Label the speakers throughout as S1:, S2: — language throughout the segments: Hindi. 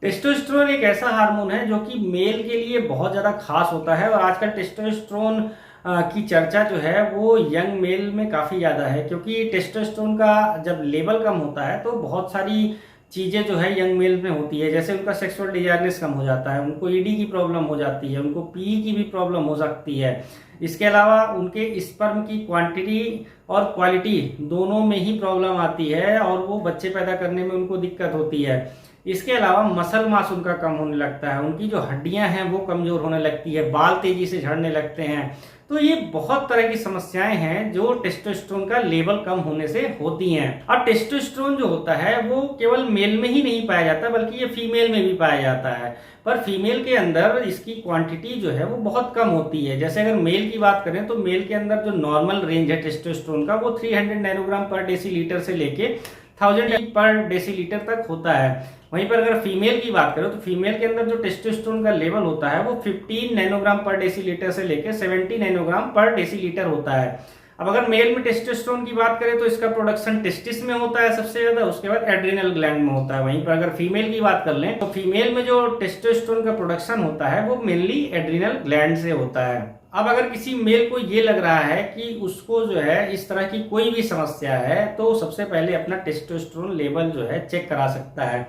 S1: टेस्टोस्टेरोन एक ऐसा हार्मोन है जो कि मेल के लिए बहुत ज़्यादा खास होता है और आजकल टेस्टोस्टेरोन की चर्चा जो है वो यंग मेल में काफ़ी ज़्यादा है, क्योंकि टेस्टोस्टेरोन का जब लेवल कम होता है तो बहुत सारी चीज़ें जो है यंग मेल में होती है। जैसे उनका सेक्सुअल डिजायरनेस कम हो जाता है, उनको ईडी की प्रॉब्लम हो जाती है, उनको पी की भी प्रॉब्लम हो सकती है। इसके अलावा उनके स्पर्म की क्वांटिटी और क्वालिटी दोनों में ही प्रॉब्लम आती है और वो बच्चे पैदा करने में उनको दिक्कत होती है। इसके अलावा मसल मास उनका कम होने लगता है, उनकी जो हड्डियां हैं वो कमजोर होने लगती है, बाल तेजी से झड़ने लगते हैं। तो ये बहुत तरह की समस्याएं हैं जो टेस्टोस्टेरोन का लेवल कम होने से होती हैं। और टेस्टोस्टेरोन जो होता है वो केवल मेल में ही नहीं पाया जाता बल्कि ये फीमेल में भी पाया जाता है, पर फीमेल के अंदर इसकी क्वांटिटी जो है वो बहुत कम होती है। जैसे अगर मेल की बात करें तो मेल के अंदर जो नॉर्मल रेंज है टेस्टोस्टेरोन का वो 300 नैनोग्राम पर डेसीलीटर से लेके 1000 पर डेसीलीटर तक होता है। वहीं पर अगर फीमेल की बात करें तो फीमेल के अंदर जो टेस्टोस्टेरोन का लेवल होता है वो 15 नैनोग्राम पर डेसीलीटर से लेकर 70 नैनोग्राम पर डेसीलीटर होता है। अब अगर मेल में टेस्टोस्टेरोन की बात करें तो इसका प्रोडक्शन टेस्टिस में होता है सबसे ज्यादा, उसके बाद एड्रिनल ग्लैंड में होता है। वहीं पर अगर फीमेल की बात कर लें तो फीमेल में जो टेस्टोस्टेरोन का प्रोडक्शन होता है वो मेनली एड्रिनल ग्लैंड से होता है। अब अगर किसी मेल को ये लग रहा है कि उसको जो है इस तरह की कोई भी समस्या है तो सबसे पहले अपना टेस्टोस्टेरोन लेवल जो है चेक करा सकता है।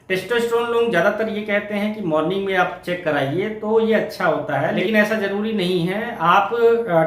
S1: टेस्टोस्टेरोन लोग ज्यादातर ये कहते हैं कि मॉर्निंग में आप चेक कराइए तो ये अच्छा होता है, लेकिन ऐसा जरूरी नहीं है। आप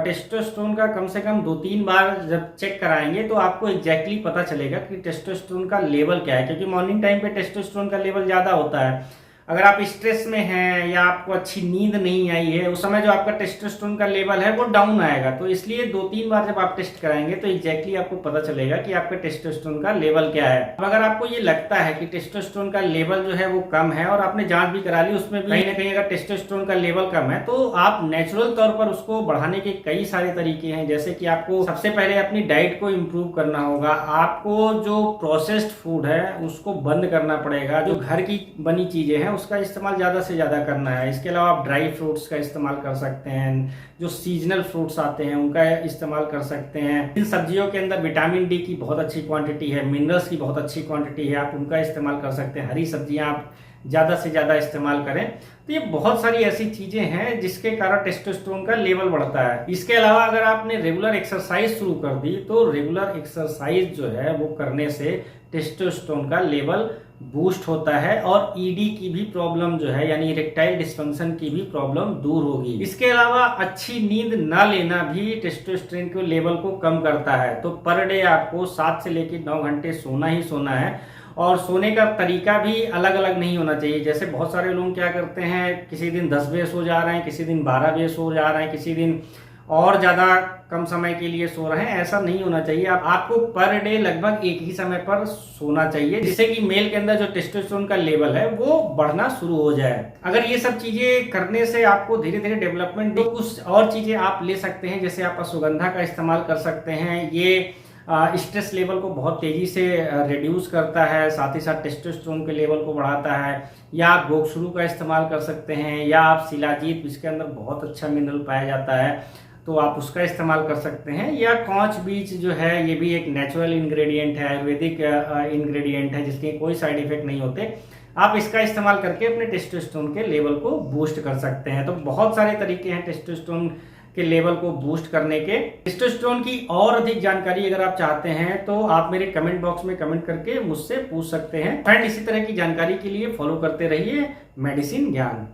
S1: टेस्टोस्टेरोन का कम से कम 2-3 बार जब चेक कराएंगे तो आपको एग्जैक्टली पता चलेगा कि टेस्टोस्टेरोन का लेवल क्या है, क्योंकि मॉर्निंग टाइम पे टेस्टोस्टेरोन का लेवल ज्यादा होता है। अगर आप स्ट्रेस में हैं या आपको अच्छी नींद नहीं आई है उस समय जो आपका टेस्टोस्टेरोन का लेवल है वो डाउन आएगा। तो इसलिए 2-3 बार जब आप टेस्ट कराएंगे तो एग्जैक्टली आपको पता चलेगा कि आपका टेस्टोस्टेरोन का लेवल क्या है। अब अगर आपको ये लगता है कि टेस्टोस्टेरोन का लेवल जो है वो कम है और आपने जांच भी करा ली, उसमें भी कहीं ना कहीं अगर टेस्टोस्टेरोन का लेवल कम है तो आप नेचुरल तौर पर उसको बढ़ाने के कई सारे तरीके हैं। जैसे कि आपको सबसे पहले अपनी डाइट को इम्प्रूव करना होगा, आपको जो प्रोसेस्ड फूड है उसको बंद करना पड़ेगा, जो घर की बनी चीजें हैं उसका इस्तेमाल ज्यादा से ज्यादा करना है। इसके अलावा आप ड्राई फ्रूट्स का इस्तेमाल कर सकते हैं, जो सीजनल फ्रूट्स आते हैं उनका इस्तेमाल कर सकते हैं। इन सब्जियों के अंदर विटामिन डी की बहुत अच्छी क्वांटिटी है, मिनरल्स की बहुत अच्छी क्वांटिटी है, आप उनका इस्तेमाल कर सकते हैं। हरी सब्जियां आप ज्यादा से ज्यादा इस्तेमाल करें। तो ये बहुत सारी ऐसी चीजें हैं जिसके कारण टेस्टोस्टेरोन का लेवल बढ़ता है। इसके अलावा अगर आपने रेगुलर एक्सरसाइज शुरू कर दी तो रेगुलर एक्सरसाइज जो है वो करने से टेस्टोस्टेरोन का लेवल बूस्ट होता है और ईडी की भी प्रॉब्लम जो है यानी इरेक्टाइल डिस्फंक्शन की भी प्रॉब्लम दूर होगी। इसके अलावा अच्छी नींद ना लेना भी टेस्टोस्टेरोन के लेवल को कम करता है। तो पर डे आपको 7 से लेकर 9 घंटे सोना ही सोना है और सोने का तरीका भी अलग अलग नहीं होना चाहिए। जैसे बहुत सारे लोग क्या करते हैं, किसी दिन 10 बजे सो जा रहे हैं, किसी दिन 12 बजे सो जा रहे हैं, किसी दिन और ज्यादा कम समय के लिए सो रहे हैं। ऐसा नहीं होना चाहिए। आपको पर डे लगभग एक ही समय पर सोना चाहिए, जिससे कि मेल के अंदर जो टेस्टोस्टेरोन का लेवल है वो बढ़ना शुरू हो जाए। अगर ये सब चीजें करने से आपको धीरे धीरे डेवलपमेंट, कुछ और चीजें आप ले सकते हैं। जैसे आप अश्वगंधा का इस्तेमाल कर सकते हैं, ये स्ट्रेस लेवल को बहुत तेजी से रिड्यूस करता है, साथ ही साथ टेस्टोस्टेरोन के लेवल को बढ़ाता है। या आप गोक्षरू का इस्तेमाल कर सकते हैं, या आप शिलाजीत, इसके अंदर बहुत अच्छा मिनरल पाया जाता है तो आप उसका इस्तेमाल कर सकते हैं। या कौच बीज जो है ये भी एक नेचुरल इंग्रेडिएंट है, आयुर्वेदिक इंग्रेडिएंट है जिसके कोई साइड इफेक्ट नहीं होते। आप इसका इस्तेमाल करके अपने टेस्टोस्टेरोन के लेवल को बूस्ट कर सकते हैं। तो बहुत सारे तरीके हैं टेस्टोस्टेरोन के लेवल को बूस्ट करने के। टेस्टोस्टेरोन की और अधिक जानकारी अगर आप चाहते हैं तो आप मेरे कमेंट बॉक्स में कमेंट करके मुझसे पूछ सकते हैं। फ्रेंड, इसी तरह की जानकारी के लिए फॉलो करते रहिए मेडिसिन ज्ञान।